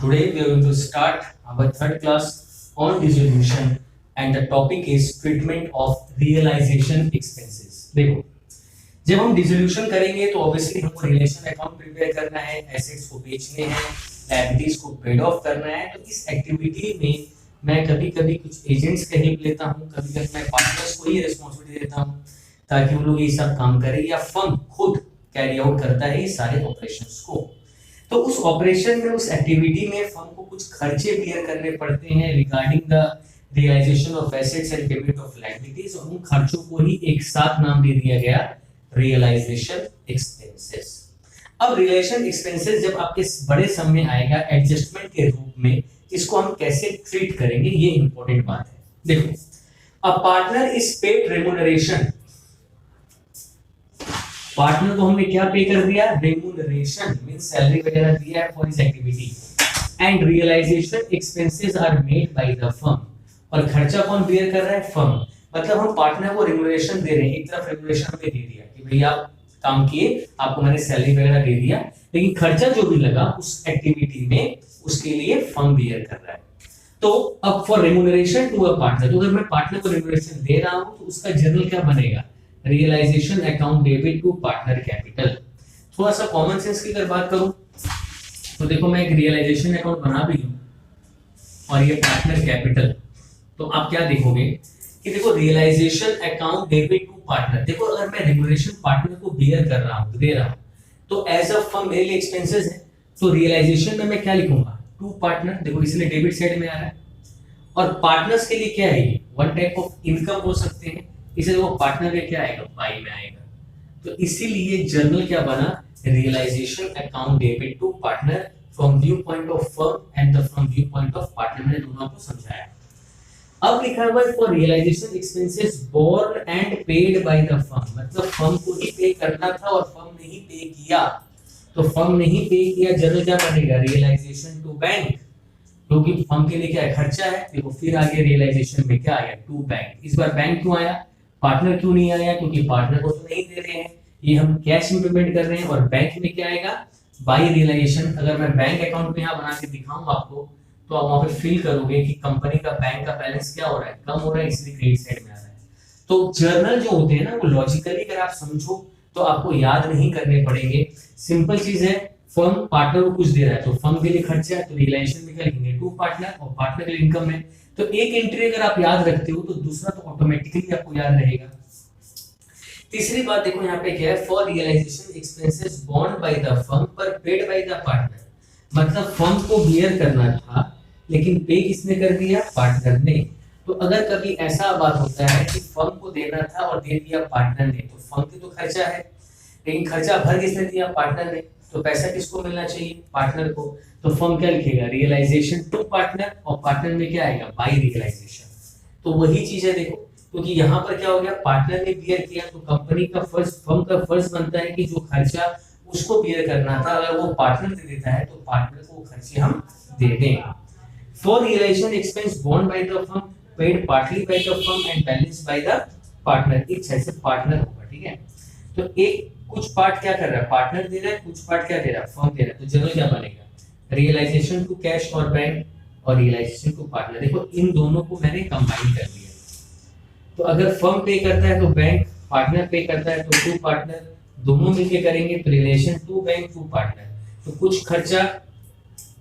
Today we are going to start our third class on dissolution and the topic is treatment of realization expenses. देखो, जब हम dissolution करेंगे तो obviously हमको realisation account prepare करना है, एसेट्स को बेचने हैं, लायबिलिटीज को पेड ऑफ करना है। तो इस एक्टिविटी में मैं कभी-कभी कुछ एजेंट्स का हेल्प लेता हूँ, कभी-कभी मैं पार्टनर्स को ही रिस्पांसिबिलिटी देता हूँ ताकि वो लोग ये सब काम करें, या फर्म खुद कैरी आउट करता है ये सारे ऑपरेशंस को। तो उस ऑपरेशन में, उस एक्टिविटी में फर्म को कुछ खर्चे बियर करने पड़ते हैं regarding the realisation of assets and payment of liabilities, और उन खर्चों को ही एक साथ नाम दे दिया गया रियलाइजेशन एक्सपेंसेस। अब रियलाइजेशन एक्सपेंसेस जब आपके बड़े सम में आएगा एडजस्टमेंट के रूप में, इसको हम कैसे ट्रीट करेंगे ये इंपॉर्टेंट बात है। देखो, अ partner is paid remuneration, partner को हमने क्या पे कर दिया, रेम्यूनरेशन मींस सैलरी वगैरह दिया है for his activity, and realisation expenses are made by the firm, और खर्चा कौन बेयर कर रहा है, फर्म। मतलब हम पार्टनर को रेम्यूनरेशन दे रहे हैं, एक तरफ रेम्यूनरेशन हमें दे दिया कि भैया आप काम किए, आपको मैंने सैलरी वगैरह दे दिया, लेकिन खर्चा जो भी लगा उस एक्टिविटी में उसके लिए फर्म बेयर कर रहा है। तो अब for remuneration to a partner, तो अगर मैं पार्टनर को रेम्यूनरेशन दे रहा हूं तो उसका जर्नल क्या बनेगा, realisation account debit to partner capital. थोड़ा सा कॉमन सेंस की अगर बात करूं तो देखो, मैं एक रियलाइजेशन अकाउंट बना भी लूं और ये पार्टनर कैपिटल, तो आप क्या देखोगे कि देखो realisation account debit to partner. देखो, अगर मैं रेम्यूनरेशन पार्टनर को बेयर कर रहा हूं, दे रहा हूं, तो एज अ फर्म मेरे लिए एक्सपेंसेस है, तो रियलाइजेशन में मैं क्या लिखूंगा, टू पार्टनर। देखो, इसलिए डेबिट साइड में आ रहा है, और पार्टनर्स के लिए क्या है, ये वन टाइप ऑफ इनकम हो सकते हैं, इसलिए वो पार्टनर में क्या आएगा, बाई में आएगा। तो इसीलिए जर्नल क्या बना, realisation account debit to partner from view point of firm and the from view point of partner, मैंने दोनों को समझाया। अब लिखा हुआ है for realisation expenses borne and paid by the firm, मतलब फर्म को ही पे करना था और फर्म ने ही पे किया, तो फर्म ने ही पे किया, जर्नल क्या बनेगा, रियलाइजेशन टू बैंक, क्योंकि फर्म के लिए क्या है, खर्चा है। देखो, फिर आगे रियलाइजेशन में क्या आया, टू बैंक। इस बार बैंक क्यों आया, पार्टनर क्यों नहीं आया, क्योंकि पार्टनर को तो नहीं दे रहे हैं, ये हम कैश में पेमेंट कर रहे हैं, और बैंक में क्या आएगा, बाय रियलाइजेशन। अगर मैं बैंक अकाउंट में यहाँ बना के दिखाऊं आपको, तो आप वहां पे फील करोगे कि कंपनी का बैंक का बैलेंस क्या हो रहा है, कम हो रहा है, इसलिए क्रेडिट साइड में आ रहा है। तो जर्नल जो होते हैं ना, वो लॉजिकली अगर आप समझो तो आपको याद नहीं करने पड़ेंगे। सिंपल चीज है, फर्म पार्टनर को कुछ दे रहा है तो फर्म के लिए खर्चा है, तो रियलाइजेशन में क्या लिखेंगे, टू पार्टनर, और पार्टनर के लिए इनकम है। तो एक एंट्री अगर आप याद रखते हो तो दूसरा तो ऑटोमेटिकली आपको याद रहेगा। तीसरी बात देखो यहाँ पे क्या है, for realisation expenses borne by the firm पर पेड बाय द पार्टनर, मतलब फर्म को बियर करना था लेकिन पे किसने कर दिया, पार्टनर ने। तो अगर कभी ऐसा बात होता है कि फर्म को देना था और दे दिया पार्टनर ने, तो फर्म की तो खर्चा है, लेकिन खर्चा भर किसने दिया, पार्टनर ने, तो पैसा किसको मिलना चाहिए, पार्टनर को। तो फर्म क्या लिखेगा, रियलाइजेशन टू पार्टनर, और पार्टनर में क्या आएगा, बाय रियलाइजेशन। तो वही चीज है देखो, क्योंकि यहाँ पर क्या हो गया, पार्टनर ने बियर किया, तो कंपनी का फर्ज, फर्म का फर्ज बनता है कि जो खर्चा उसको बियर करना था, अगर वो पार्टनर दे देता है तो पार्टनर को खर्चे हम दे दें। For realisation expense borne by the firm paid partly by the firm and balance by the partner, एक से पार्टनर होगा, ठीक है। तो एक कुछ पार्ट क्या कर रहा है, पार्टनर दे रहा है, कुछ पार्ट क्या दे रहा है, फर्म दे रहा है। तो जर्नल क्या बनेगा, रियलाइजेशन टू कैश और बैंक, और रियलाइजेशन टू पार्टनर। देखो, इन दोनों को मैंने कंबाइन कर दिया, तो अगर फर्म पे करता है तो बैंक, पार्टनर पे करता है तो टू पार्टनर, दोनों मिलके करेंगे तो relation to bank to partner. तो कुछ खर्चा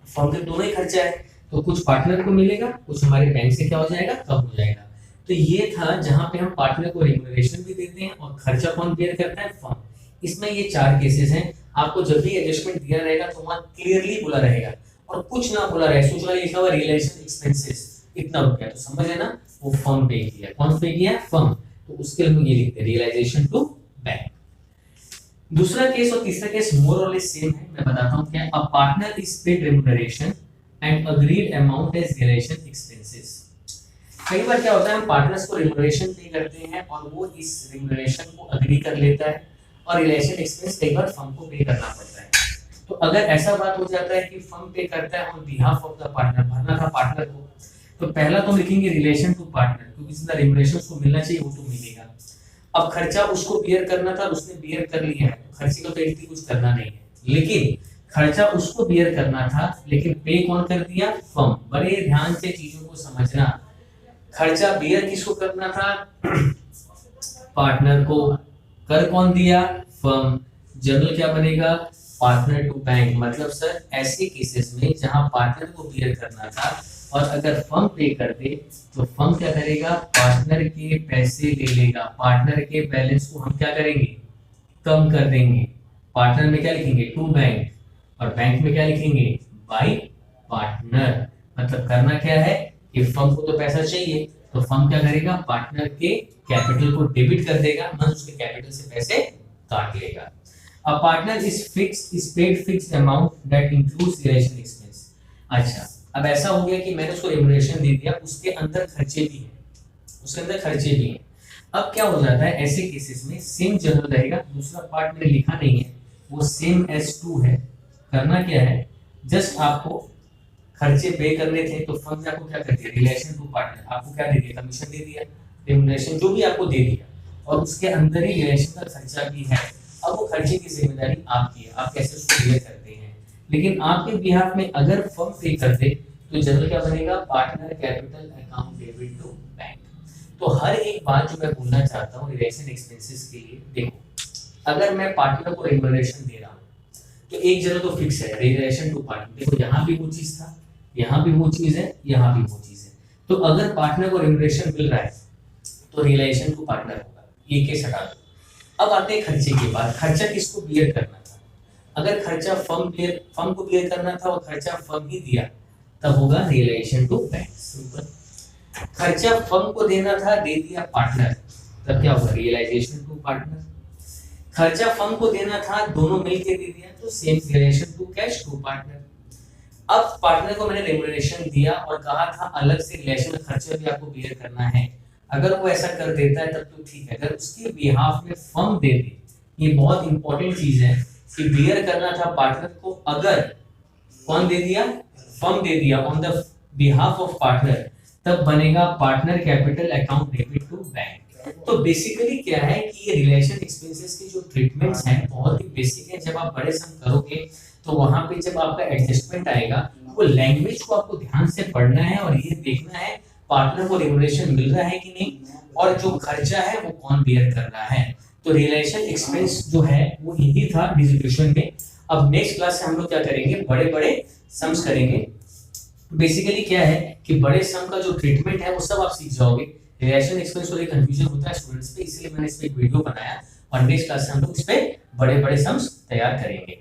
फर्म के दोनों ही खर्चा है, तो कुछ पार्टनर को मिलेगा, कुछ हमारे बैंक से क्या हो जाएगा, कम हो जाएगा। तो ये था जहां पे हम पार्टनर को रेम्यूनरेशन भी देते हैं और खर्चा कौन बेयर करता है, फर्म। इसमें ये चार केसेस हैं। आपको जब भी एडजस्टमेंट दिया रहेगा तो वहां क्लियरली बोला रहेगा, और कुछ ना बोला रहेगा, सोच रहा लिखा हुआ रियलाइजेशन एक्सपेंसेस इतना रुपया, तो समझ है ना, वो फर्म पे किया, कौन पे किया, फर्म। तो उसके लिए हम ये लिखते हैं रियलाइजेशन टू बैंक। दूसरा केस और तीसरा केस मोर और लेस सेम है, मैं बताता हूं क्या है। A partner is paid remuneration and agreed amount as realisation expenses. कई बार क्या होता है, हम पार्टनर्स को रेम्यूनरेशन पे करते हैं और वो इस रेम्यूनरेशन को अग्री कर लेता है, और रियलाइजेशन एक्सपेंस कई बार फर्म को पे करना पड़ता है। तो अगर ऐसा बात हो जाता है कि फर्म पे करता है on behalf of the partner, भरना था पार्टनर को, तो पहला तो लिखेंगे रिलेशन टू पार्टनर, क्योंकि जितना रेम्यूनरेशन उसको मिलना चाहिए वो तो मिलेगा। अब खर्चा उसको बियर करना था, उसने बियर कर लिया है, तो खर्चे का तो एंट्री कुछ करना नहीं है, लेकिन खर्चा उसको बियर करना था, लेकिन पे कौन कर दिया? फर्म। बड़े ध्यान से चीजों को समझना, खर्चा बियर किसको करना था? पार्टनर को। कर कौन दिया? फर्म। जनरल क्या बनेगा? Partner to bank. मतलब सर ऐसे केसेस में जहां पार्टनर को बियर करना था और अगर फर्म पे कर दे तो फर्म क्या करेगा? पार्टनर के पैसे ले लेगा, पार्टनर के बैलेंस को हम क्या करेंगे? कम कर देंगे। पार्टनर में क्या लिखेंगे? टू बैंक, और बैंक में क्या लिखेंगे? Bye partner. मतलब करना क्या है कि फर्म को तो पैसा चाहिए, तो फर्म क्या करेगा? पार्टनर के कैपिटल को डेबिट कर देगा, मतलब उसके कैपिटल से पैसे काट लेगा। A partner is paid fixed amount that includes relation expense। अच्छा, अब ऐसा हो गया कि मैंने उसको रेम्युनरेशन दे दिया, उसके अंदर खर्चे भी हैं, उसके अंदर खर्चे भी हैं। अब क्या हो जाता है ऐसे केसेस में? सेम जनरल रहेगा, दूसरा पार्ट मैंने लिखा नहीं है, वो सेम एज टू है। करना क्या है? जस्ट आपको खर्चे पे करने थे तो फर्म ने आपको क्या कर दिया? रिलेशन टू पार्टनर आपको क्या दे दिया? कमीशन दे दिया, रेम्युनरेशन जो भी आपको दे दिया, और उसके अंदर ही रिलेशन का खर्चा भी है। अब वो खर्चे की जिम्मेदारी आपकी है, आप कैसे उसको क्लियर करते हैं। लेकिन आपके बिहाफ में अगर फर्म पे कर दे तो जनरल क्या बनेगा? Partner capital account debit to bank. तो हर एक बात जो मैं बोलना चाहता हूँ रिलेशन एक्सपेंसेस के लिए, देखो अगर मैं पार्टनर को रेम्युनरेशन दे रहा हूँ तो एक जगह तो फिक्स है रिलेशन टू पार्टनर। देखो यहाँ भी वो चीज था, यहाँ भी वो चीज है, यहाँ भी वो चीज है। तो अगर पार्टनर को रेम्युनरेशन मिल रहा है तो रिलेशन टू पार्टनर होगा, ये केस हटा दो। अब आते हैं खर्चे के बाद। खर्चा किसको बियर करना था? अगर खर्चा फर्म को बियर करना था और खर्चा फर्म ही दिया तब होगा रिलेशन टू बैंक। सिंपल। खर्चा फर्म को देना था, दे दिया पार्टनर, तब क्या होगा? Realisation to partner. खर्चा फर्म को देना था, दोनों मिलके दे दिया, तो same relation to cash to partner. अब पार्टनर को मैंने रेम्युनरेशन दिया और कहा था अलग से रिलेशन में खर्चा भी आपको बियर करना है। अगर वो ऐसा कर देता है तब तो ठीक है, अगर उसके बिहाफ में फर्म दे दे, ये बहुत इंपॉर्टेंट चीज है कि बियर करना था पार्टनर को, अगर कौन दे दिया? फर्म दे दिया on the behalf of partner, तब बनेगा partner capital account debit to bank. तो बेसिकली क्या है कि ये रिलेशन एक्सपेंसेस की जो ट्रीटमेंट्स हैं बहुत ही बेसिक है। जब आप बड़े सम करोगे तो वहां पे जब आपका एडजस्टमेंट आएगा वो लैंग्वेज को आपको ध्यान से पढ़ना है और ये देखना है पार्टनर को रेम्युनरेशन मिल रहा है कि नहीं, और जो खर्चा है वो कौन बियर कर रहा है। तो रिलेशन एक्सपेंस जो है वो यही था डिस्ट्रीब्यूशन में। अब नेक्स्ट क्लास से हम लोग क्या करेंगे? बड़े बड़े सम्स करेंगे। बेसिकली क्या है कि बड़े सम का जो ट्रीटमेंट है वो सब आप सीख जाओगे। रिलेशन एक्सपेंस को कंफ्यूजन होता है स्टूडेंट्स पे, इसलिए मैंने इस पे एक वीडियो बनाया और नेक्स्ट क्लास से हम लोग इस पे बड़े बड़े सम्स तैयार करेंगे।